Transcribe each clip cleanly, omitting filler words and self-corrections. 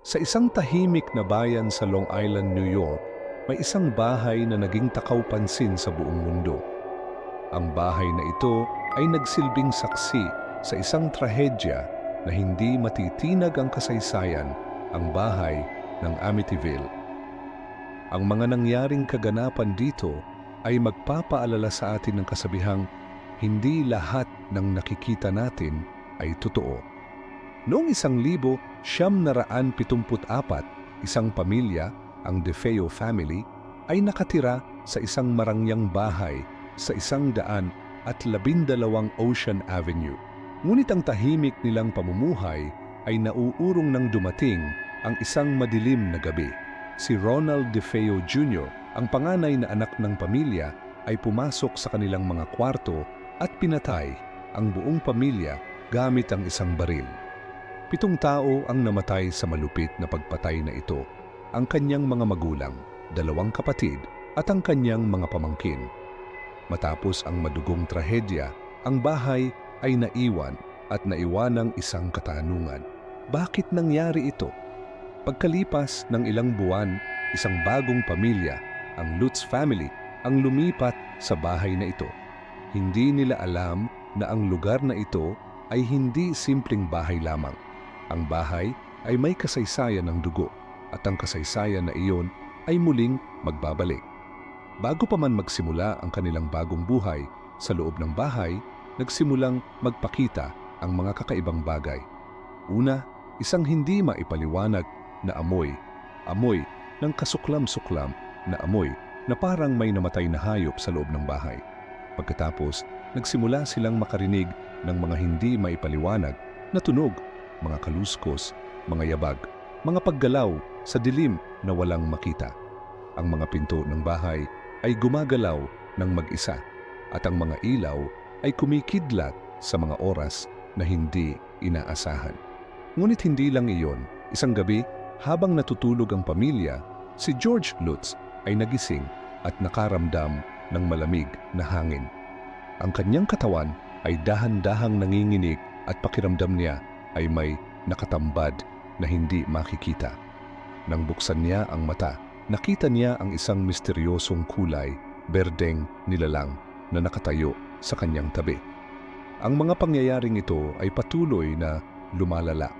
Sa isang tahimik na bayan sa Long Island, New York, may isang bahay na naging takaw-pansin sa buong mundo. Ang bahay na ito ay nagsilbing saksi sa isang trahedya na hindi matitinag ang kasaysayan, ang bahay ng Amityville. Ang mga nangyaring kaganapan dito ay magpapaalala sa atin ng kasabihang hindi lahat ng nakikita natin ay totoo. Noong 1974, isang pamilya, ang DeFeo family, ay nakatira sa isang marangyang bahay sa 112 Ocean Avenue. Ngunit ang tahimik nilang pamumuhay ay nauurong nang dumating ang isang madilim na gabi. Si Ronald DeFeo Jr., ang panganay na anak ng pamilya, ay pumasok sa kanilang mga kwarto at pinatay ang buong pamilya gamit ang isang baril. 7 tao ang namatay sa malupit na pagpatay na ito, ang kanyang mga magulang, 2 kapatid at ang kanyang mga pamangkin. Matapos ang madugong trahedya, ang bahay ay naiwan at naiwanang isang katanungan. Bakit nangyari ito? Pagkalipas ng ilang buwan, isang bagong pamilya, ang Lutz family, ang lumipat sa bahay na ito. Hindi nila alam na ang lugar na ito ay hindi simpleng bahay lamang. Ang bahay ay may kasaysayan ng dugo at ang kasaysayan na iyon ay muling magbabalik. Bago pa man magsimula ang kanilang bagong buhay, sa loob ng bahay, nagsimulang magpakita ang mga kakaibang bagay. Una, isang hindi maipaliwanag na amoy ng kasuklam-suklam na amoy na parang may namatay na hayop sa loob ng bahay. Pagkatapos, nagsimula silang makarinig ng mga hindi maipaliwanag na tunog, mga kaluskos, mga yabag, mga paggalaw sa dilim na walang makita. Ang mga pinto ng bahay ay gumagalaw ng mag-isa at ang mga ilaw ay kumikidlat sa mga oras na hindi inaasahan. Ngunit hindi lang iyon. Isang gabi, habang natutulog ang pamilya, si George Lutz ay nagising at nakaramdam ng malamig na hangin. Ang kanyang katawan ay dahan-dahang nanginginig at pakiramdam niya ay may nakatambad na hindi makikita. Nang buksan niya ang mata, nakita niya ang isang misteryosong kulay, berdeng nilalang na nakatayo sa kanyang tabi. Ang mga pangyayaring ito ay patuloy na lumalala.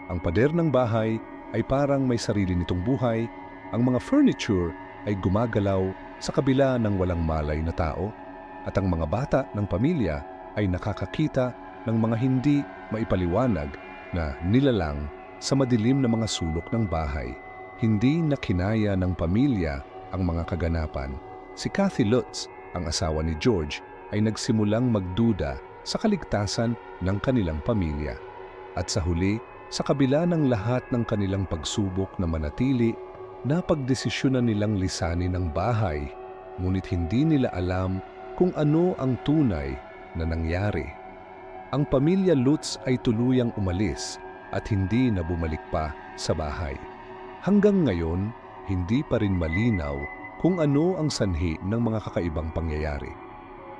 Ang pader ng bahay ay parang may sarili nitong buhay, ang mga furniture ay gumagalaw sa kabila ng walang malay na tao, at ang mga bata ng pamilya ay nakakakita ng mga hindi maipaliwanag na nilalang sa madilim na mga sulok ng bahay. Hindi na kinaya ng pamilya ang mga kaganapan. Si Kathy Lutz, ang asawa ni George, ay nagsimulang magduda sa kaligtasan ng kanilang pamilya. At sa huli, sa kabila ng lahat ng kanilang pagsubok na manatili, napagdesisyonan nilang lisanin ang bahay, ngunit hindi nila alam kung ano ang tunay na nangyari. Ang pamilya Lutz ay tuluyang umalis at hindi na bumalik pa sa bahay. Hanggang ngayon, hindi pa rin malinaw kung ano ang sanhi ng mga kakaibang pangyayari.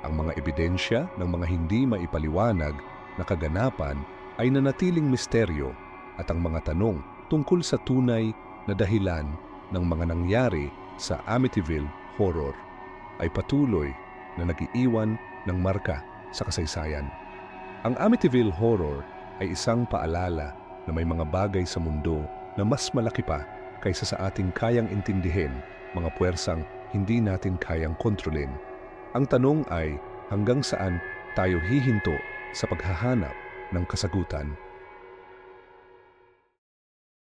Ang mga ebidensya ng mga hindi maipaliwanag na kaganapan ay nanatiling misteryo, at ang mga tanong tungkol sa tunay na dahilan ng mga nangyari sa Amityville Horror ay patuloy na nag-iiwan ng marka sa kasaysayan. Ang Amityville Horror ay isang paalala na may mga bagay sa mundo na mas malaki pa kaysa sa ating kayang intindihin, mga puwersang hindi natin kayang kontrolin. Ang tanong ay, hanggang saan tayo hihinto sa paghahanap ng kasagutan?